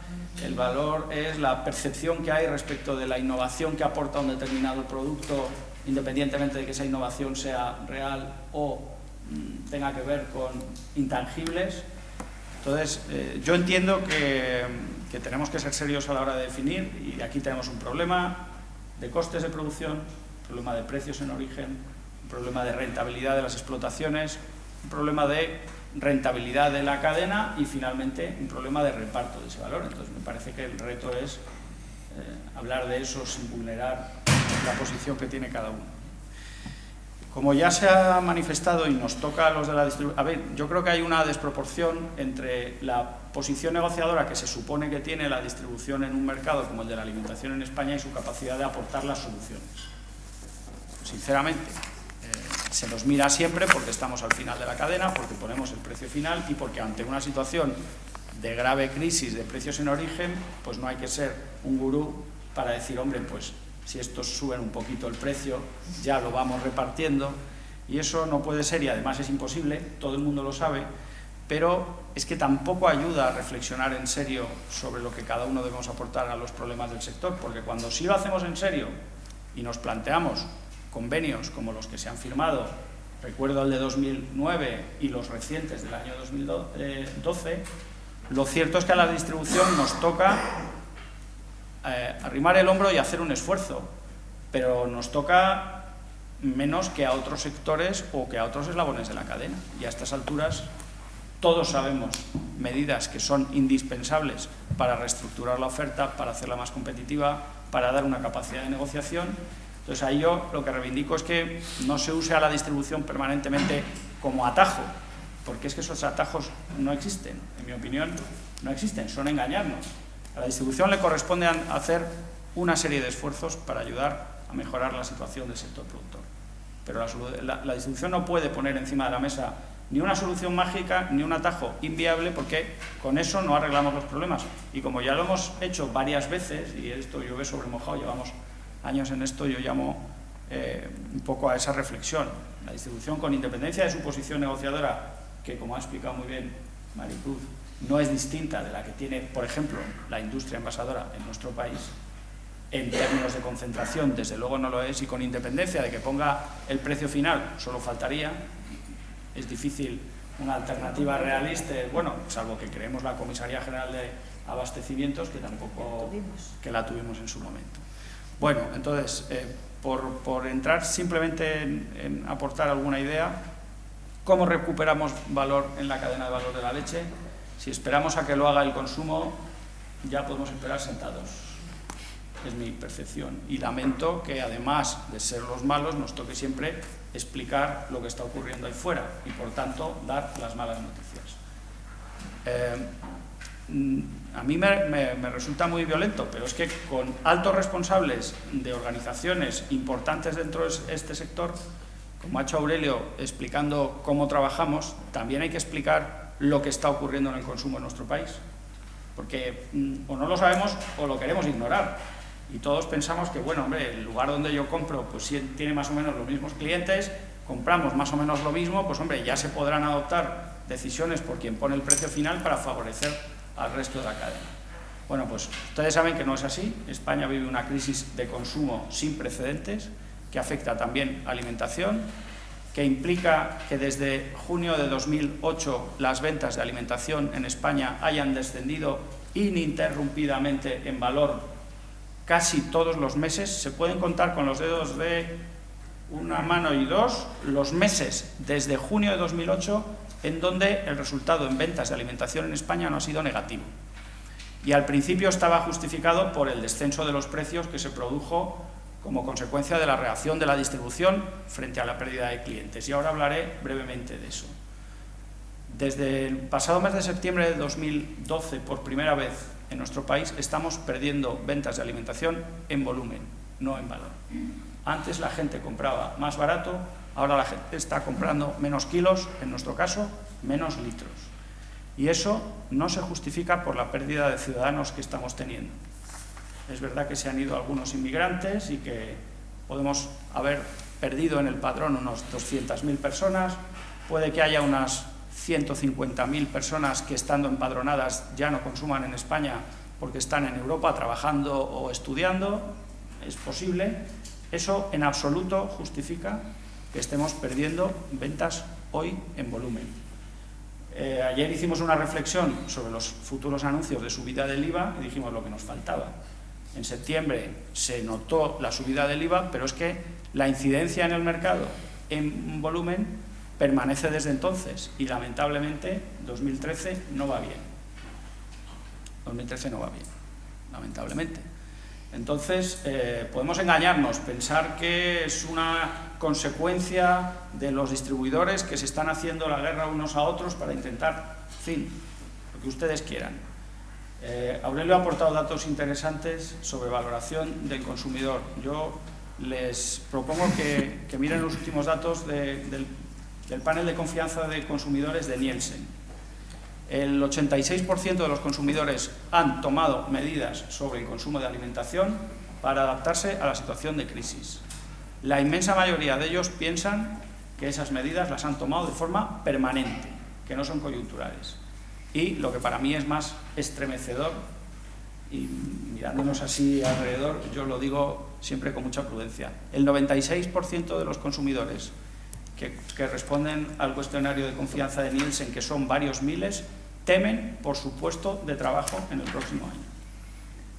el valor es la percepción que hay respecto de la innovación que aporta un determinado producto, independientemente de que esa innovación sea real o tenga que ver con intangibles. Entonces, yo entiendo que tenemos que ser serios a la hora de definir, y aquí tenemos un problema de costes de producción, un problema de precios en origen, un problema de rentabilidad de las explotaciones, un problema de rentabilidad de la cadena y finalmente un problema de reparto de ese valor. Entonces me parece que el reto es hablar de eso sin vulnerar la posición que tiene cada uno. Como ya se ha manifestado y nos toca a los de la distribución, a ver, yo creo que hay una desproporción entre la posición negociadora que se supone que tiene la distribución en un mercado como el de la alimentación en España y su capacidad de aportar las soluciones. Sinceramente, se nos mira siempre porque estamos al final de la cadena, porque ponemos el precio final y porque ante una situación de grave crisis de precios en origen, pues no hay que ser un gurú para decir, hombre, pues si estos suben un poquito el precio, ya lo vamos repartiendo, y eso no puede ser y además es imposible, todo el mundo lo sabe, pero es que tampoco ayuda a reflexionar en serio sobre lo que cada uno debemos aportar a los problemas del sector, porque cuando sí lo hacemos en serio y nos planteamos convenios como los que se han firmado, recuerdo el de 2009 y los recientes del año 2012, lo cierto es que a la distribución nos toca arrimar el hombro y hacer un esfuerzo, pero nos toca menos que a otros sectores o que a otros eslabones de la cadena. Y a estas alturas todos sabemos medidas que son indispensables para reestructurar la oferta, para hacerla más competitiva, para dar una capacidad de negociación. Entonces ahí yo lo que reivindico es que no se use a la distribución permanentemente como atajo, porque es que esos atajos no existen, en mi opinión no existen, son engañarnos. A la distribución le corresponde hacer una serie de esfuerzos para ayudar a mejorar la situación del sector productor. Pero la distribución no puede poner encima de la mesa ni una solución mágica ni un atajo inviable, porque con eso no arreglamos los problemas. Y como ya lo hemos hecho varias veces, y esto llueve sobre mojado, llevamos años en esto, yo llamo un poco a esa reflexión. La distribución, con independencia de su posición negociadora, que como ha explicado muy bien Maricruz, no es distinta de la que tiene, por ejemplo, la industria envasadora en nuestro país, en términos de concentración, desde luego no lo es, y con independencia de que ponga el precio final, solo faltaría, es difícil una alternativa realista, bueno, salvo que creemos la Comisaría General de Abastecimientos, que tampoco que la tuvimos en su momento. Bueno, entonces, por entrar simplemente en aportar alguna idea, ¿cómo recuperamos valor en la cadena de valor de la leche? Si esperamos a que lo haga el consumo, ya podemos esperar sentados. Es mi percepción. Y lamento que, además de ser los malos, nos toque siempre explicar lo que está ocurriendo ahí fuera y, por tanto, dar las malas noticias. A mí me resulta muy violento, pero es que con altos responsables de organizaciones importantes dentro de este sector, como ha hecho Aurelio explicando cómo trabajamos, también hay que explicar lo que está ocurriendo en el consumo en nuestro país, porque o no lo sabemos o lo queremos ignorar, y todos pensamos que, bueno, hombre, el lugar donde yo compro pues sí tiene más o menos los mismos clientes, compramos más o menos lo mismo, pues hombre, ya se podrán adoptar decisiones por quien pone el precio final para favorecer al resto de la cadena. Bueno, pues ustedes saben que no es así. España vive una crisis de consumo sin precedentes que afecta también a alimentación, que implica que desde junio de 2008 las ventas de alimentación en España hayan descendido ininterrumpidamente en valor casi todos los meses. Se pueden contar con los dedos de una mano y dos los meses desde junio de 2008 en donde el resultado en ventas de alimentación en España no ha sido negativo. Y al principio estaba justificado por el descenso de los precios que se produjo como consecuencia de la reacción de la distribución frente a la pérdida de clientes. Y ahora hablaré brevemente de eso. Desde el pasado mes de septiembre de 2012, por primera vez en nuestro país, estamos perdiendo ventas de alimentación en volumen, no en valor. Antes la gente compraba más barato, ahora la gente está comprando menos kilos, en nuestro caso, menos litros. Y eso no se justifica por la pérdida de ciudadanos que estamos teniendo. Es verdad que se han ido algunos inmigrantes y que podemos haber perdido en el padrón unos 200.000 personas, puede que haya unas 150.000 personas que estando empadronadas ya no consuman en España porque están en Europa trabajando o estudiando, es posible. Eso en absoluto justifica que estemos perdiendo ventas hoy en volumen. Ayer hicimos una reflexión sobre los futuros anuncios de subida del IVA y dijimos lo que nos faltaba. En septiembre se notó la subida del IVA, pero es que la incidencia en el mercado en volumen permanece desde entonces y lamentablemente 2013 no va bien. 2013 no va bien, lamentablemente. Entonces, podemos engañarnos, pensar que es una consecuencia de los distribuidores que se están haciendo la guerra unos a otros para intentar, en fin, lo que ustedes quieran. Aurelio ha aportado datos interesantes sobre valoración del consumidor. Yo les propongo que miren los últimos datos del panel de confianza de consumidores de Nielsen. El 86% de los consumidores han tomado medidas sobre el consumo de alimentación para adaptarse a la situación de crisis. La inmensa mayoría de ellos piensan que esas medidas las han tomado de forma permanente, que no son coyunturales. Y lo que para mí es más estremecedor, y mirándonos así alrededor, yo lo digo siempre con mucha prudencia, el 96% de los consumidores que responden al cuestionario de confianza de Nielsen, que son varios miles, temen por su puesto de trabajo en el próximo año.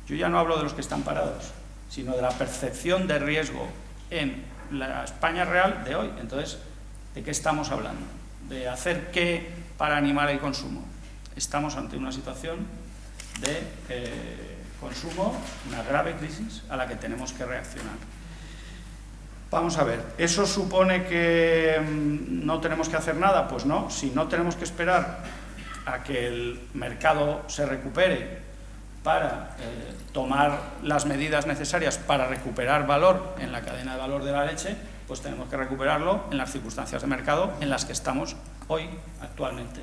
Yo ya no hablo de los que están parados, sino de la percepción de riesgo en la España real de hoy. Entonces, ¿de qué estamos hablando? ¿De hacer qué para animar el consumo? Estamos ante una situación de consumo, una grave crisis a la que tenemos que reaccionar. Vamos a ver, ¿eso supone que no tenemos que hacer nada? Pues no, si no tenemos que esperar a que el mercado se recupere para tomar las medidas necesarias para recuperar valor en la cadena de valor de la leche, pues tenemos que recuperarlo en las circunstancias de mercado en las que estamos hoy, actualmente.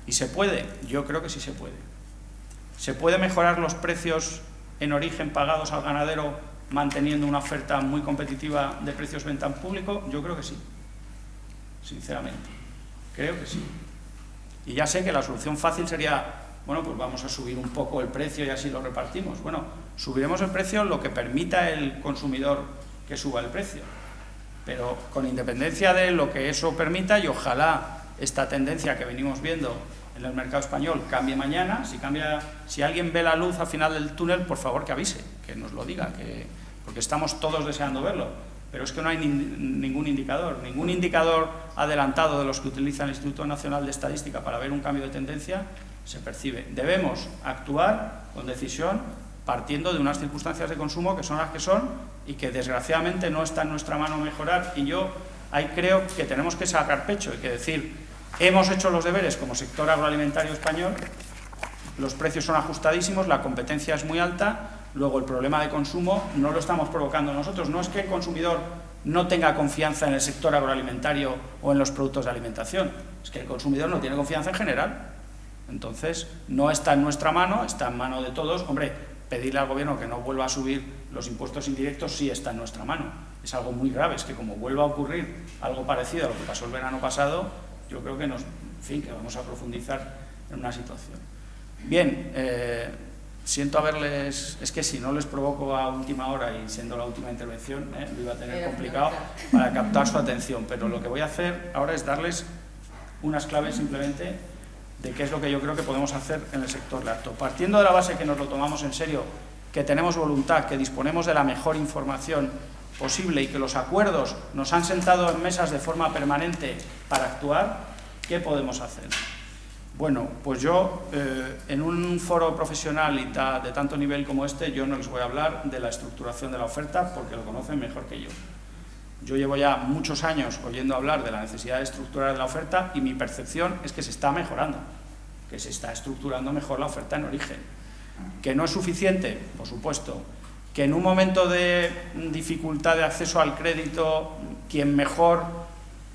¿Y se puede? Yo creo que sí se puede. ¿Se puede mejorar los precios en origen pagados al ganadero manteniendo una oferta muy competitiva de precios venta en público? Yo creo que sí, sinceramente. Creo que sí. Y ya sé que la solución fácil sería, bueno, pues vamos a subir un poco el precio y así lo repartimos. Bueno, subiremos el precio lo que permita el consumidor que suba el precio, pero con independencia de lo que eso permita, y ojalá esta tendencia que venimos viendo en el mercado español cambie mañana. Si alguien ve la luz al final del túnel, por favor que avise, que nos lo diga, porque estamos todos deseando verlo. Pero es que no hay ningún indicador adelantado de los que utiliza el Instituto Nacional de Estadística para ver un cambio de tendencia se percibe. Debemos actuar con decisión partiendo de unas circunstancias de consumo que son las que son y que desgraciadamente no está en nuestra mano mejorar, y yo ahí creo que tenemos que sacar pecho y que decir, hemos hecho los deberes como sector agroalimentario español, los precios son ajustadísimos, la competencia es muy alta, luego el problema de consumo no lo estamos provocando nosotros, no es que el consumidor no tenga confianza en el sector agroalimentario o en los productos de alimentación, es que el consumidor no tiene confianza en general. Entonces, no está en nuestra mano, está en mano de todos. Hombre, pedirle al gobierno que no vuelva a subir los impuestos indirectos sí está en nuestra mano. Es algo muy grave, es que como vuelva a ocurrir algo parecido a lo que pasó el verano pasado, yo creo que que vamos a profundizar en una situación. Bien, siento haberles... Es que si no les provoco a última hora y siendo la última intervención, lo iba a tener complicado para captar su atención, pero lo que voy a hacer ahora es darles unas claves simplemente de qué es lo que yo creo que podemos hacer en el sector lácteo. Partiendo de la base que nos lo tomamos en serio, que tenemos voluntad, que disponemos de la mejor información posible y que los acuerdos nos han sentado en mesas de forma permanente para actuar, ¿qué podemos hacer? Bueno, pues yo, en un foro profesional y de tanto nivel como este, yo no les voy a hablar de la estructuración de la oferta porque lo conocen mejor que yo. Yo llevo ya muchos años oyendo hablar de la necesidad de estructurar la oferta y mi percepción es que se está mejorando, que se está estructurando mejor la oferta en origen. ¿Que no es suficiente? Por supuesto. ¿Que en un momento de dificultad de acceso al crédito, quien mejor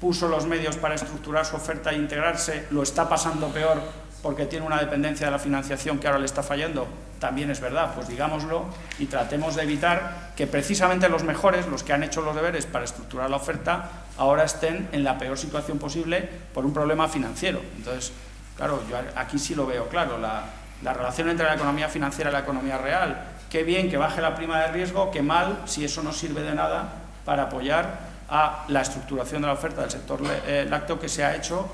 puso los medios para estructurar su oferta e integrarse, lo está pasando peor porque tiene una dependencia de la financiación que ahora le está fallando? También es verdad, pues digámoslo y tratemos de evitar que precisamente los mejores, los que han hecho los deberes para estructurar la oferta, ahora estén en la peor situación posible por un problema financiero. Entonces, claro, yo aquí sí lo veo claro, la relación entre la economía financiera y la economía real. Qué bien que baje la prima de riesgo, qué mal si eso no sirve de nada para apoyar a la estructuración de la oferta del sector lácteo que se ha hecho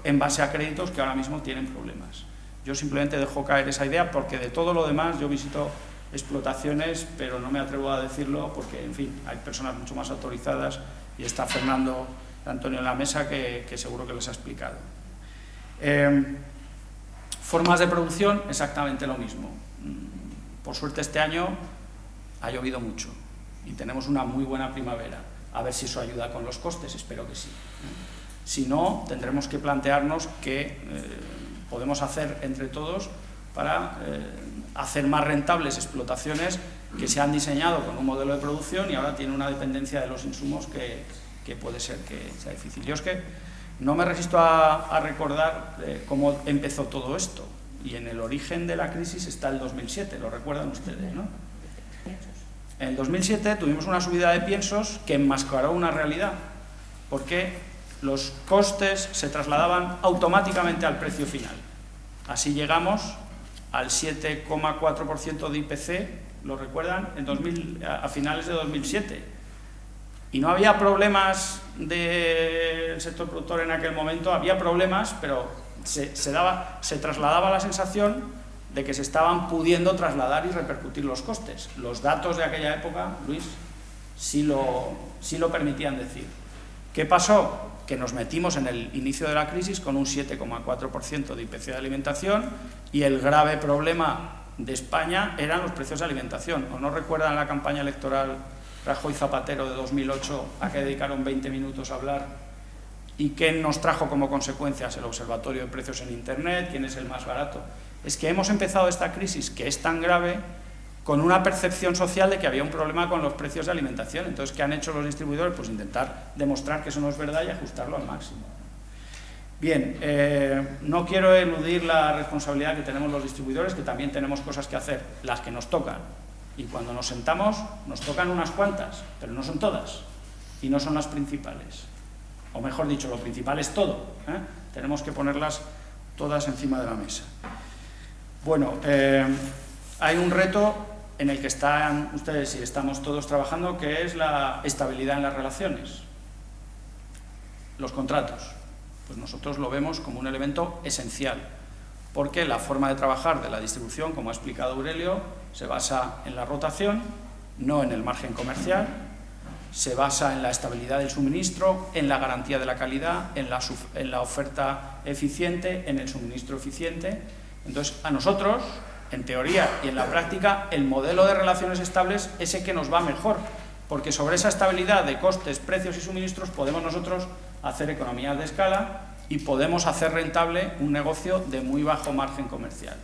en base a créditos que ahora mismo tienen problemas. Yo simplemente dejo caer esa idea porque de todo lo demás yo visito explotaciones, pero no me atrevo a decirlo porque, en fin, hay personas mucho más autorizadas y está Fernando Antonio en la mesa que seguro que les ha explicado. Formas de producción, exactamente lo mismo. Por suerte este año ha llovido mucho y tenemos una muy buena primavera. A ver si eso ayuda con los costes, espero que sí. Si no, tendremos que plantearnos qué podemos hacer entre todos para hacer más rentables explotaciones que se han diseñado con un modelo de producción y ahora tienen una dependencia de los insumos que puede ser que sea difícil. Yo es que no me resisto a recordar cómo empezó todo esto. Y en el origen de la crisis está el 2007, lo recuerdan ustedes, ¿no? En el 2007 tuvimos una subida de piensos que enmascaró una realidad, porque los costes se trasladaban automáticamente al precio final. Así llegamos al 7,4% de IPC, ¿lo recuerdan? A finales de 2007. Y no había problemas del sector productor en aquel momento, había problemas, pero se trasladaba la sensación de que se estaban pudiendo trasladar y repercutir los costes. Los datos de aquella época, Luis, sí lo permitían decir. ¿Qué pasó? Que nos metimos en el inicio de la crisis con un 7,4% de IPC de alimentación y el grave problema de España eran los precios de alimentación. ¿O no recuerdan la campaña electoral Rajoy-Zapatero de 2008 a que dedicaron 20 minutos a hablar? ¿Y qué nos trajo como consecuencias? El observatorio de precios en Internet, quién es el más barato. Es que hemos empezado esta crisis, que es tan grave, con una percepción social de que había un problema con los precios de alimentación. Entonces, ¿qué han hecho los distribuidores? Pues intentar demostrar que eso no es verdad y ajustarlo al máximo. Bien, no quiero eludir la responsabilidad que tenemos los distribuidores, que también tenemos cosas que hacer, las que nos tocan. Y cuando nos sentamos, nos tocan unas cuantas, pero no son todas, y no son las principales. O mejor dicho, lo principal es todo, ¿eh? Tenemos que ponerlas todas encima de la mesa. Bueno, hay un reto en el que están ustedes y estamos todos trabajando, que es la estabilidad en las relaciones. Los contratos, pues nosotros lo vemos como un elemento esencial, porque la forma de trabajar de la distribución, como ha explicado Aurelio, se basa en la rotación, no en el margen comercial, se basa en la estabilidad del suministro, en la garantía de la calidad, en la oferta eficiente, en el suministro eficiente. Entonces, a nosotros, en teoría y en la práctica, el modelo de relaciones estables es el que nos va mejor, porque sobre esa estabilidad de costes, precios y suministros podemos nosotros hacer economías de escala y podemos hacer rentable un negocio de muy bajo margen comercial.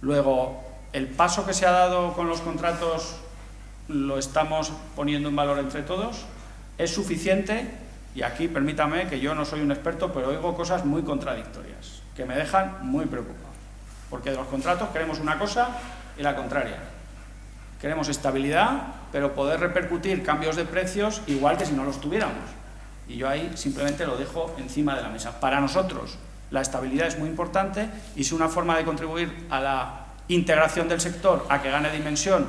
Luego, el paso que se ha dado con los contratos lo estamos poniendo en valor entre todos, es suficiente, y aquí permítame que yo no soy un experto, pero oigo cosas muy contradictorias, que me dejan muy preocupado, porque de los contratos queremos una cosa y la contraria. Queremos estabilidad, pero poder repercutir cambios de precios igual que si no los tuviéramos. Y yo ahí simplemente lo dejo encima de la mesa. Para nosotros la estabilidad es muy importante y es una forma de contribuir a la integración del sector, a que gane dimensión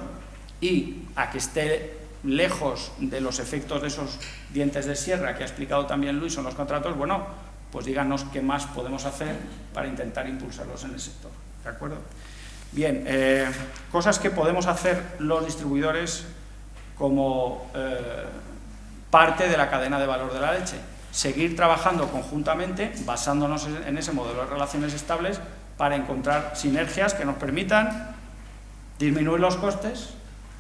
y a que esté lejos de los efectos de esos dientes de sierra que ha explicado también Luis en los contratos. Bueno, pues díganos qué más podemos hacer para intentar impulsarlos en el sector. ¿De acuerdo? Bien, cosas que podemos hacer los distribuidores como parte de la cadena de valor de la leche. seguir trabajando conjuntamente, basándonos en ese modelo de relaciones estables, para encontrar sinergias que nos permitan disminuir los costes,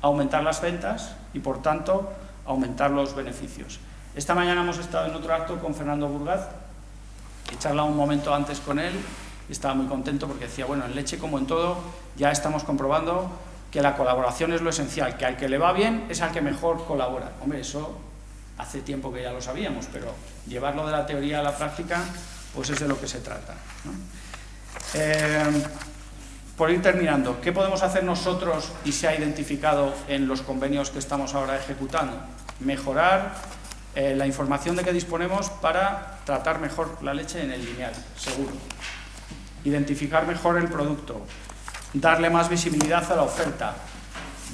aumentar las ventas y, por tanto, aumentar los beneficios. Esta mañana hemos estado en otro acto con Fernando Burgaz, he charlado un momento antes con él y estaba muy contento porque decía, bueno, en leche como en todo ya estamos comprobando que la colaboración es lo esencial, que al que le va bien es al que mejor colabora. Hombre, eso hace tiempo que ya lo sabíamos, pero llevarlo de la teoría a la práctica, pues es de lo que se trata, ¿no? Por ir terminando, ¿qué podemos hacer nosotros y se ha identificado en los convenios que estamos ahora ejecutando? Mejorar la información de que disponemos para tratar mejor la leche en el lineal, seguro. Identificar mejor el producto, darle más visibilidad a la oferta,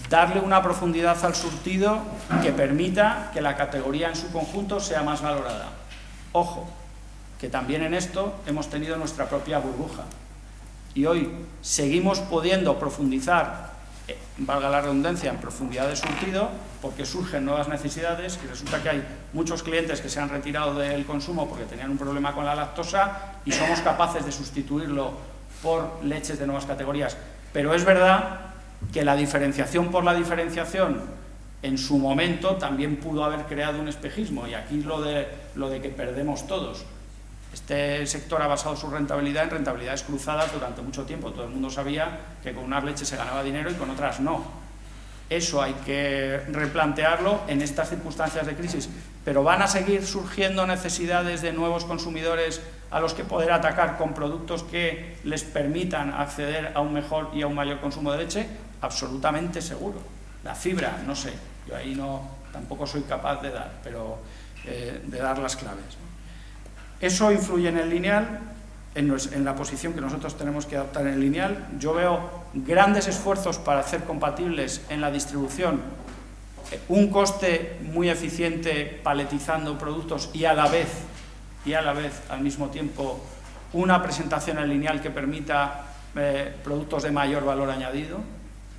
darle una profundidad al surtido que permita que la categoría en su conjunto sea más valorada. Ojo, que también en esto hemos tenido nuestra propia burbuja. Y hoy seguimos pudiendo profundizar, valga la redundancia, en profundidad de surtido, porque surgen nuevas necesidades y resulta que hay muchos clientes que se han retirado del consumo porque tenían un problema con la lactosa y somos capaces de sustituirlo por leches de nuevas categorías. Pero es verdad que la diferenciación por la diferenciación en su momento también pudo haber creado un espejismo, y aquí lo de que perdemos todos. Este sector ha basado su rentabilidad en rentabilidades cruzadas durante mucho tiempo. Todo el mundo sabía que con unas leches se ganaba dinero y con otras no. Eso hay que replantearlo en estas circunstancias de crisis. Pero van a seguir surgiendo necesidades de nuevos consumidores a los que poder atacar con productos que les permitan acceder a un mejor y a un mayor consumo de leche. Absolutamente seguro. La fibra, no sé, yo ahí tampoco soy capaz de dar, pero de dar las claves. Eso influye en el lineal, en la posición que nosotros tenemos que adoptar en el lineal. Yo veo grandes esfuerzos para hacer compatibles en la distribución un coste muy eficiente paletizando productos y a la vez, al mismo tiempo, una presentación en lineal que permita productos de mayor valor añadido.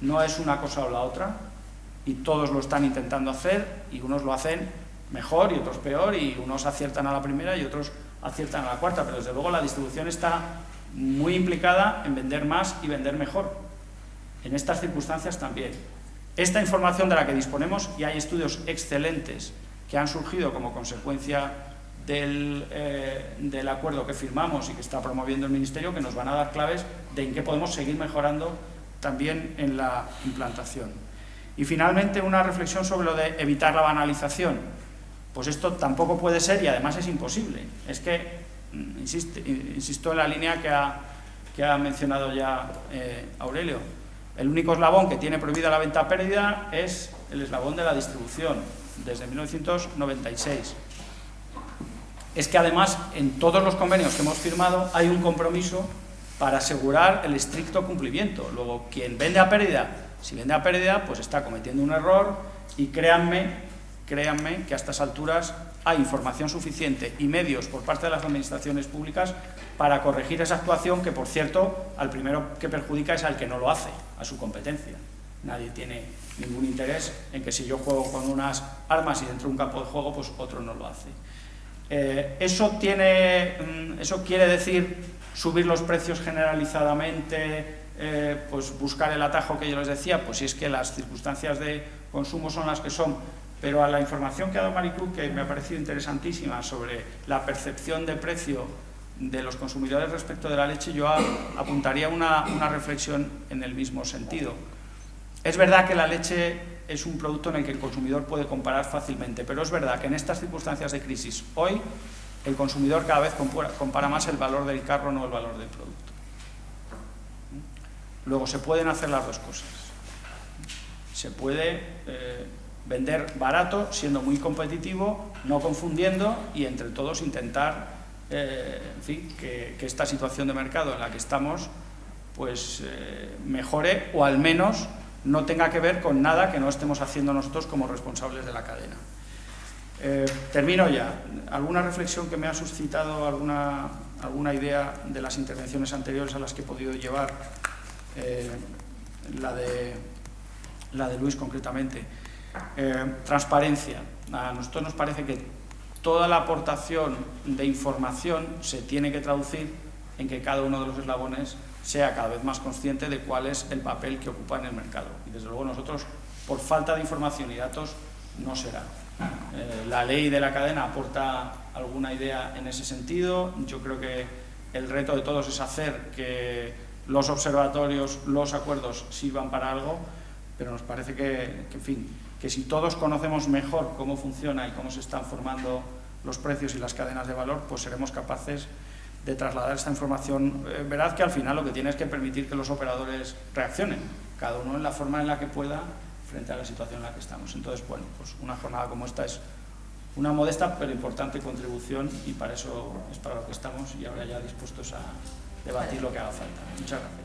No es una cosa o la otra, y todos lo están intentando hacer, y unos lo hacen mejor y otros peor, y unos aciertan a la primera y otros aciertan a la cuarta, pero desde luego la distribución está muy implicada en vender más y vender mejor. En estas circunstancias también. Esta información de la que disponemos, y hay estudios excelentes que han surgido como consecuencia del acuerdo que firmamos y que está promoviendo el Ministerio, que nos van a dar claves de en qué podemos seguir mejorando también en la implantación. Y finalmente una reflexión sobre lo de evitar la banalización. Pues esto tampoco puede ser, y además es imposible. Es que, insisto en la línea que ha mencionado ya Aurelio, el único eslabón que tiene prohibida la venta a pérdida es el eslabón de la distribución, desde 1996. Es que además en todos los convenios que hemos firmado hay un compromiso para asegurar el estricto cumplimiento. Luego, quien vende a pérdida, si vende a pérdida, pues está cometiendo un error, y créanme que a estas alturas hay información suficiente y medios por parte de las administraciones públicas para corregir esa actuación que, por cierto, al primero que perjudica es al que no lo hace, a su competencia. Nadie tiene ningún interés en que si yo juego con unas armas y dentro de un campo de juego, pues otro no lo hace. Eso quiere decir subir los precios generalizadamente, pues buscar el atajo que yo les decía, pues si es que las circunstancias de consumo son las que son. Pero a la información que ha dado Maricruz, que me ha parecido interesantísima, sobre la percepción de precio de los consumidores respecto de la leche, yo apuntaría una reflexión en el mismo sentido. Es verdad que la leche es un producto en el que el consumidor puede comparar fácilmente, pero es verdad que en estas circunstancias de crisis, hoy, el consumidor cada vez compara más el valor del carro, no el valor del producto. Luego, se pueden hacer las dos cosas. Se puede vender barato, siendo muy competitivo, no confundiendo, y entre todos intentar, en fin, que esta situación de mercado en la que estamos pues mejore, o al menos no tenga que ver con nada que no estemos haciendo nosotros como responsables de la cadena. Termino ya. ¿Alguna reflexión que me ha suscitado, alguna idea de las intervenciones anteriores a las que he podido llevar? La de Luis concretamente. Transparencia. A nosotros nos parece que toda la aportación de información se tiene que traducir en que cada uno de los eslabones sea cada vez más consciente de cuál es el papel que ocupa en el mercado. Y desde luego nosotros, por falta de información y datos, no será. La ley de la cadena aporta alguna idea en ese sentido. Yo creo que el reto de todos es hacer que los observatorios, los acuerdos sirvan para algo, pero nos parece en fin, que si todos conocemos mejor cómo funciona y cómo se están formando los precios y las cadenas de valor, pues seremos capaces de trasladar esta información. Verad que al final lo que tiene es que permitir que los operadores reaccionen, cada uno en la forma en la que pueda frente a la situación en la que estamos. Entonces, bueno, pues una jornada como esta es una modesta pero importante contribución y para eso es para lo que estamos y ahora ya dispuestos a debatir lo que haga falta. Muchas gracias.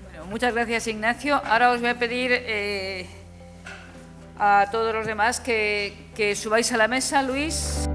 Bueno, muchas gracias, Ignacio. Ahora os voy a pedir a todos los demás que subáis a la mesa. Luis.